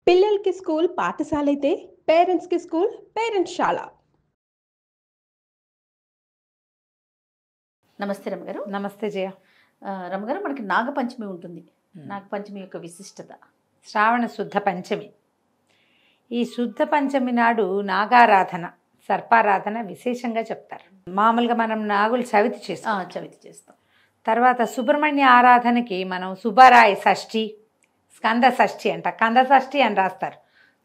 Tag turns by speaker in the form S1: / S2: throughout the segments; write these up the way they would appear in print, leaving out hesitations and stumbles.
S1: పిల్లలకి స్కూల్ పాఠశాలైతే పేరెంట్స్‌కి స్కూల్ పేరెంట్స్‌శాల.
S2: నమస్తే రమగారు.
S3: నమస్తే జయ.
S2: రమగారు, మనకి నాగపంచమి ఉంటుంది.
S3: మ్మ్.
S2: నాగపంచమి యొక్క విశిష్టత.
S3: శ్రావణ శుద్ధ పంచమి. ఈ శుద్ధ పంచమి నాడు నాగారాధన, సర్పారాధన విశేషంగా చెప్తారు. మామూలుగా మనం నాగులు చవితి చేస్తాం.
S2: చవితి చేస్తాం.
S3: తర్వాత సుబ్రహ్మణ్య ఆరాధనకి మనం సుబ్బరాయ షష్ఠి, స్కంద షష్ఠి అంట, కంద షష్ఠి అని రాస్తారు,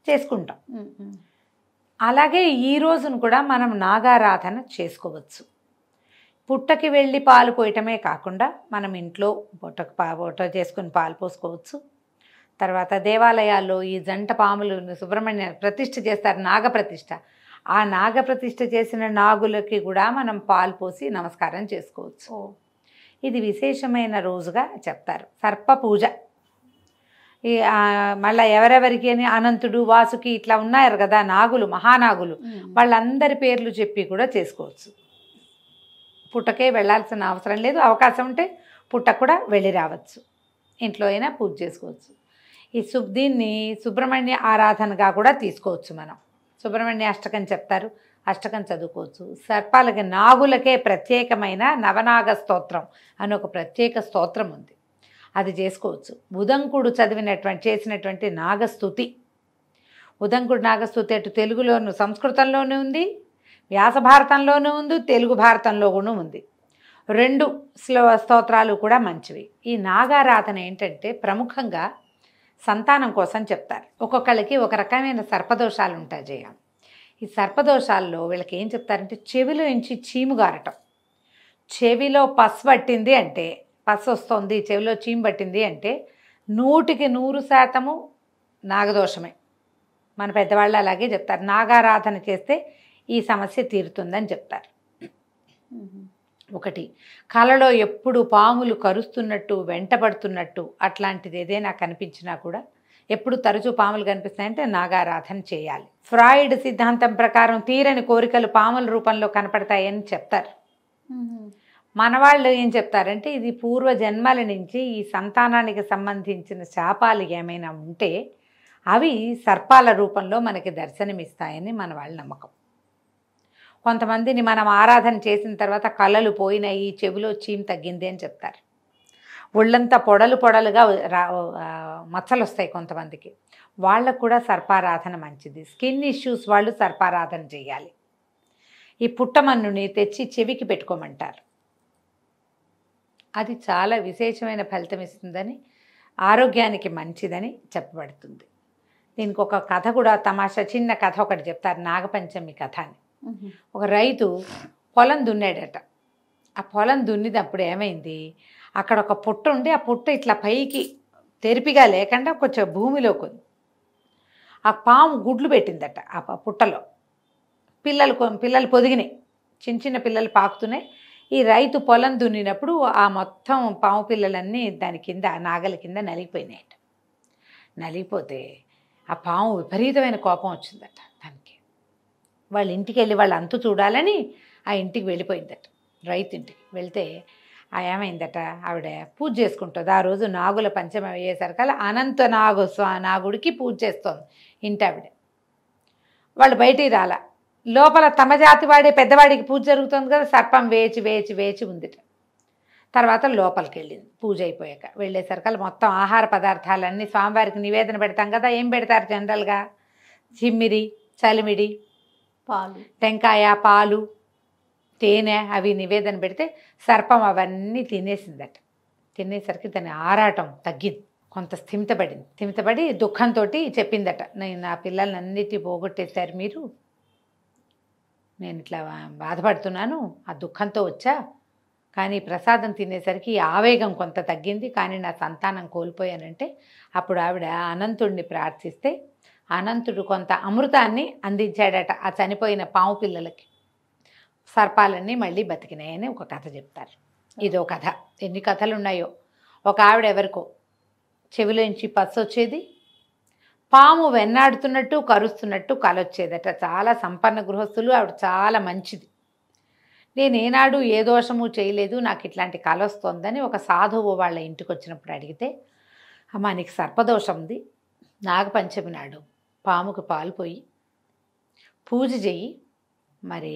S3: చేసుకుంటాం. అలాగే ఈ రోజును కూడా మనం నాగారాధన చేసుకోవచ్చు. పుట్టకి వెళ్ళి పాలు పోయటమే కాకుండా మనం ఇంట్లో పొట్ట చేసుకుని పాలు పోసుకోవచ్చు. తర్వాత దేవాలయాల్లో ఈ జంట పాములు సుబ్రహ్మణ్య ప్రతిష్ఠ చేస్తారు, నాగప్రతిష్ఠ. ఆ నాగప్రతిష్ఠ చేసిన నాగులకి కూడా మనం పాలు పోసి నమస్కారం చేసుకోవచ్చు. ఇది విశేషమైన రోజుగా చెప్తారు. సర్ప పూజ ఈ మళ్ళీ ఎవరెవరికి అని అనంతుడు, వాసుకి ఇట్లా ఉన్నారు కదా నాగులు, మహానాగులు, వాళ్ళందరి పేర్లు చెప్పి కూడా చేసుకోవచ్చు. పుట్టకే వెళ్ళాల్సిన అవసరం లేదు. అవకాశం ఉంటే పుట్టకు కూడా వెళ్ళి రావచ్చు. ఇంట్లో అయినా పూజ చేసుకోవచ్చు. దీన్ని సుబ్రహ్మణ్య ఆరాధనగా కూడా తీసుకోవచ్చు. మనం సుబ్రహ్మణ్య అష్టకం చెప్తారు, అష్టకం చదువుకోవచ్చు. సర్పాలకి, నాగులకే ప్రత్యేకమైన నవనాగ స్తోత్రం అని ఒక ప్రత్యేక స్తోత్రం ఉంది, అది చేసుకోవచ్చు. ఉదంకుడు చేసినటువంటి నాగస్తుతి, ఉదంకుడు నాగస్తుతి అటు తెలుగులోను సంస్కృతంలోనూ ఉంది, వ్యాస భారతంలోనూ ఉంది, తెలుగు భారతంలో కూడా ఉంది. రెండు స్తోత్రాలు కూడా మంచివి. ఈ నాగారాధన ఏంటంటే ప్రముఖంగా సంతానం కోసం చెప్తారు. ఒక్కొక్కళ్ళకి ఒక రకమైన సర్పదోషాలు ఉంటాయి జయ. ఈ సర్పదోషాల్లో వీళ్ళకి ఏం చెప్తారంటే చెవిలో నుంచి చీము గారటం, చెవిలో పస్ పట్టింది అంటే, పస్ వస్తుంది, చెవిలో చీము పట్టింది అంటే 100% నాగదోషమే. మన పెద్దవాళ్ళు అలాగే చెప్తారు. నాగారాధన చేస్తే ఈ సమస్య తీరుతుందని చెప్తారు. ఒకటి, కలలో ఎప్పుడు పాములు కరుస్తున్నట్టు, వెంటబడుతున్నట్టు అట్లాంటిది ఏదైనా కనిపించినా కూడా, ఎప్పుడు తరచూ పాములు కనిపిస్తాయంటే నాగారాధన చేయాలి. ఫ్రాయిడ్ సిద్ధాంతం ప్రకారం తీరని కోరికలు పాముల రూపంలో కనపడతాయని చెప్తారు. మనవాళ్ళు ఏం చెప్తారంటే ఇది పూర్వ జన్మల నుంచి ఈ సంతానానికి సంబంధించిన శాపాలు ఏమైనా ఉంటే అవి సర్పాల రూపంలో మనకి దర్శనమిస్తాయని మన వాళ్ళ నమ్మకం. కొంతమందిని మనం ఆరాధన చేసిన తర్వాత కళ్ళలు పోయినాయి, చెవిలో చీము తగ్గింది అని చెప్తారు. ఒళ్ళంతా పొడలుగా మచ్చలు వస్తాయి కొంతమందికి, వాళ్ళకు కూడా సర్పారాధన మంచిది. స్కిన్ ఇష్యూస్ వాళ్ళు సర్పారాధన చేయాలి. ఈ పుట్టమన్నుని తెచ్చి చెవికి పెట్టుకోమంటారు, అది చాలా విశేషమైన ఫలితం ఇస్తుందని, ఆరోగ్యానికి మంచిదని చెప్పబడుతుంది. దీనికి ఒక కథ కూడా, తమాషా చిన్న కథ ఒకటి చెప్తారు, నాగపంచమి కథ అని. ఒక రైతు పొలం దున్నాడట. ఆ పొలం దున్నినప్పుడు ఏమైంది, అక్కడ ఒక పుట్ట ఉండి, ఆ పుట్ట ఇట్లా పైకి తెరిపిగా లేకుండా కొంచెం భూమిలోకి ఉంది. ఆ పాము గుడ్లు పెట్టిందట ఆ పుట్టలో. పిల్లలు పొదిగినాయి, చిన్న పిల్లలు పాకుతున్నాయి. ఈ రైతు పొలం దున్నినప్పుడు ఆ మొత్తం పాము పిల్లలన్నీ దాని కింద, నాగలి కింద నలిగిపోయినాయట. నలిగిపోతే ఆ పాము విపరీతమైన కోపం వచ్చిందట దానికి. వాళ్ళ ఇంటికి వెళ్ళి వాళ్ళ అంతు చూడాలని ఆ ఇంటికి వెళ్ళిపోయిందట. రైతు ఇంటికి వెళ్తే ఏమైందట, ఆవిడ పూజ చేసుకుంటుంది. ఆ రోజు నాగుల పంచమి అయ్యేసరికల్లా అనంత నాగుడికి పూజ చేస్తోంది ఇంటి ఆవిడ. వాళ్ళు బయటికి రాలా, లోపల తమ జాతి వాడే పెద్దవాడికి పూజ జరుగుతుంది కదా, సర్పం వేచి ఉందిట. తర్వాత లోపలికి వెళ్ళింది పూజ అయిపోయాక. వెళ్ళేసరికల్లా మొత్తం ఆహార పదార్థాలన్నీ స్వామివారికి నివేదన పెడతాం కదా, ఏం పెడతారు జనరల్గా, చిమ్మిరి, చలిమిడి,
S2: పాలు,
S3: టెంకాయ, పాలు, తేనె అవి నివేదన పెడితే సర్పం అవన్నీ తినేసిందట. తినేసరికి దాని ఆరాటం తగ్గింది, కొంత స్థిమితపడి దుఃఖంతో చెప్పిందట, నేను నా పిల్లల్ని అన్నిటి పోగొట్టేశారు మీరు, నేను ఇట్లా బాధపడుతున్నాను, ఆ దుఃఖంతో వచ్చా, కానీ ప్రసాదం తినేసరికి ఆవేగం కొంత తగ్గింది, కానీ నా సంతానం కోల్పోయానంటే అప్పుడు ఆవిడ అనంతుడిని ప్రార్థిస్తే అనంతుడు కొంత అమృతాన్ని అందించాడట ఆ చనిపోయిన పాము పిల్లలకి. సర్పాలన్నీ మళ్ళీ బతికినాయని ఒక కథ చెప్తారు. ఇదో కథ, ఎన్ని కథలు ఉన్నాయో. ఒక ఆవిడ ఎవరికో చెవిలోంచి పస్సు వచ్చేది, పాము వెన్నాడుతున్నట్టు కరుస్తున్నట్టు కలొచ్చేదట. చాలా సంపన్న గృహస్థులు, ఆవిడ చాలా మంచిది. నేను ఏనాడు ఏ దోషము చేయలేదు, నాకు ఇట్లాంటి కల వస్తోందని ఒక సాధువు వాళ్ళ ఇంటికి వచ్చినప్పుడు అడిగితే, అమ్మా నీకు సర్పదోషం ఉంది, నాగపంచమి నాడు పాముకు పాలు పోయి పూజ చెయ్యి. మరి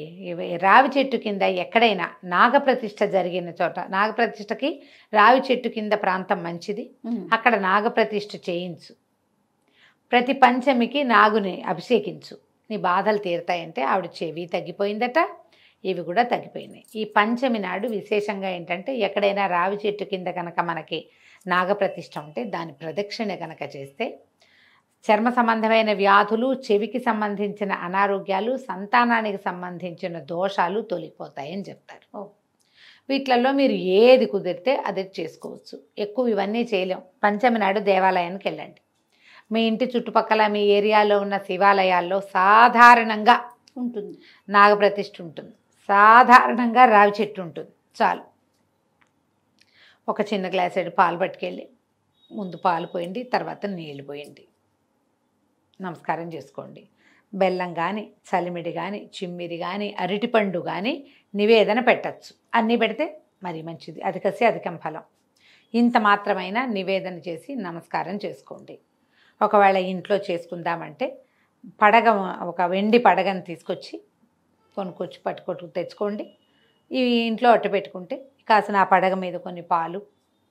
S3: రావి చెట్టు కింద ఎక్కడైనా నాగప్రతిష్ఠ జరిగిన చోట, నాగప్రతిష్ఠకి రావి చెట్టు కింద ప్రాంతం మంచిది, అక్కడ నాగప్రతిష్ఠ చేయించు. ప్రతి పంచమికి నాగుని అభిషేకించు, నీ బాధలు తీరుతాయంటే ఆవిడ చెవి తగ్గిపోయిందట, ఇవి కూడా తగ్గిపోయినాయి. ఈ పంచమి నాడు విశేషంగా ఏంటంటే ఎక్కడైనా రావి చెట్టు కింద కనుక మనకి నాగప్రతిష్ఠ ఉంటే దాని ప్రదక్షిణ కనుక చేస్తే చర్మ సంబంధమైన వ్యాధులు, చెవికి సంబంధించిన అనారోగ్యాలు, సంతానానికి సంబంధించిన దోషాలు తొలగిపోతాయని చెప్తారు. వీటిలలో మీరు ఏది కుదిరితే అది చేసుకోవచ్చు. ఎక్కువ ఇవన్నీ చేయలేం. పంచమి నాడు దేవాలయానికి వెళ్ళండి. మీ ఇంటి చుట్టుపక్కల మీ ఏరియాలో ఉన్న శివాలయాల్లో సాధారణంగా
S2: ఉంటుంది,
S3: నాగప్రతిష్ఠ ఉంటుంది, సాధారణంగా రావి చెట్టు ఉంటుంది. చాలు, ఒక చిన్న గ్లాసెడు పాలు పట్టుకెళ్ళి ముందు పాలు పోయండి, తర్వాత నీళ్ళు పోయండి, నమస్కారం చేసుకోండి. బెల్లం కానీ, చలిమిడి కానీ, చిమ్మిరి కానీ, అరటిపండు కానీ నివేదన పెట్టచ్చు. అన్నీ పెడితే మరీ మంచిది, అధికసి అధికం ఫలం. ఇంత మాత్రమైనా నివేదన చేసి నమస్కారం చేసుకోండి. ఒకవేళ ఇంట్లో చేసుకుందామంటే పడగ, ఒక వెండి పడగని తీసుకొచ్చి కొనుక్కొచ్చి తెచ్చుకోండి. ఇవి ఇంట్లో అట్టు పెట్టుకుంటే కాసిన ఆ పడగ మీద కొన్ని పాలు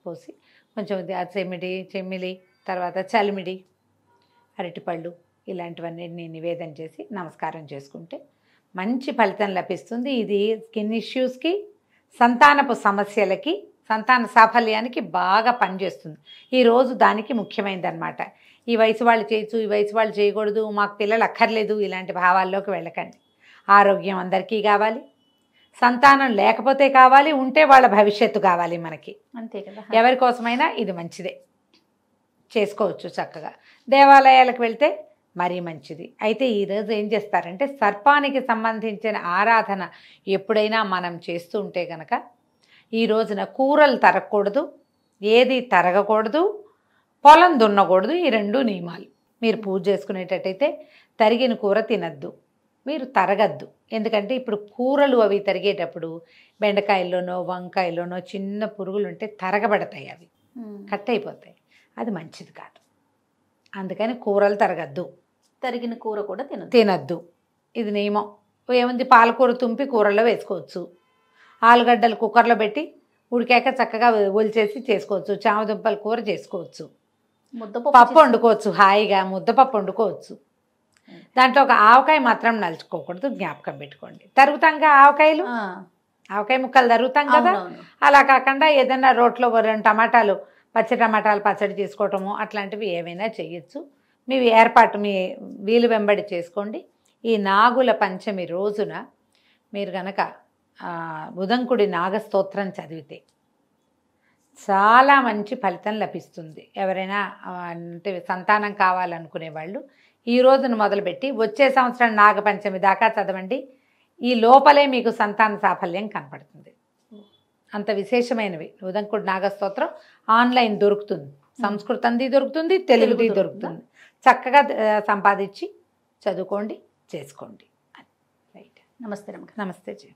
S3: పోసి కొంచెం చెమ్మిలి, తర్వాత చలిమిడి, అరటిపళ్ళు ఇలాంటివన్నీ నివేదన చేసి నమస్కారం చేసుకుంటే మంచి ఫలితం లభిస్తుంది. ఇది స్కిన్ ఇష్యూస్కి, సంతానపు సమస్యలకి, సంతాన సాఫల్యానికి బాగా పనిచేస్తుంది. ఈరోజు దానికి ముఖ్యమైనదన్నమాట. ఈ వయసు వాళ్ళు చేయొచ్చు, ఈ వయసు వాళ్ళు చేయకూడదు, మాకు పిల్లలు అక్కర్లేదు, ఇలాంటి భావాల్లోకి వెళ్ళకండి. ఆరోగ్యం అందరికీ కావాలి, సంతానం లేకపోతే కావాలి, ఉంటే వాళ్ళ భవిష్యత్తు కావాలి మనకి,
S2: అంతే కదా.
S3: ఎవరి కోసమైనా ఇది మంచిదే, చేసుకోవచ్చు చక్కగా. దేవాలయాలకు వెళ్తే మరీ మంచిది. అయితే ఈరోజు ఏం చేస్తారంటే సర్పానికి సంబంధించిన ఆరాధన ఎప్పుడైనా మనం చేస్తూ ఉంటే కనుక ఈ రోజున కూరలు తరగకూడదు, ఏది తరగకూడదు, పొలం దున్నకూడదు. ఈ 2 నియమాలు. మీరు పూజ చేసుకునేటట్టయితే తరిగిన కూర తినద్దు, మీరు తరగద్దు. ఎందుకంటే ఇప్పుడు కూరలు అవి తరిగేటప్పుడు బెండకాయల్లోనో వంకాయల్లోనో చిన్న పురుగులు ఉంటే తరగబడతాయి, అవి కట్ అయిపోతాయి, అది మంచిది కాదు. అందుకని కూరలు తరగద్దు,
S2: తరిగిన కూర కూడా
S3: తినద్దు. ఇది నియమం. ఏముంది, పాలకూర తుంపి కూరలో వేసుకోవచ్చు, ఆలుగడ్డలు కుక్కర్లో పెట్టి ఉడికాక చక్కగా ఒలిచేసి చేసుకోవచ్చు, చామదుంపల కూర చేసుకోవచ్చు, పప్పు వండుకోవచ్చు, హాయిగా ముద్దపప్పు వండుకోవచ్చు. దాంట్లో ఒక ఆవకాయ మాత్రం నలుచుకోకూడదు, జ్ఞాపకం పెట్టుకోండి. తరుగుతాంగా ఆవకాయలు, ఆవకాయ ముక్కలు తరుగుతాం కదా, అలా కాకుండా ఏదైనా రోట్లో 2 టమాటాలు, పచ్చి టమాటాలు పచ్చడి చేసుకోవటము అట్లాంటివి ఏమైనా చేయొచ్చు. మీ ఏర్పాటు మీ వీలు వెంబడి చేసుకోండి. ఈ నాగుల పంచమి రోజున మీరు కనుక బుధంకుడి నాగస్తోత్రం చదివితే చాలా మంచి ఫలితం లభిస్తుంది. ఎవరైనా అంటే సంతానం కావాలనుకునే వాళ్ళు ఈ రోజును మొదలుపెట్టి వచ్చే సంవత్సరం నాగపంచమి దాకా చదవండి. ఈ లోపలే మీకు సంతాన సాఫల్యం కనపడుతుంది. అంత విశేషమైనవి. ఉదంకుడు నాగస్తోత్రం ఆన్లైన్ దొరుకుతుంది, సంస్కృతంది దొరుకుతుంది, తెలుగుది దొరుకుతుంది. చక్కగా సంపాదించి చదువుకోండి, చేసుకోండి. రైట్.
S2: నమస్తే.
S3: నమస్తే జీ.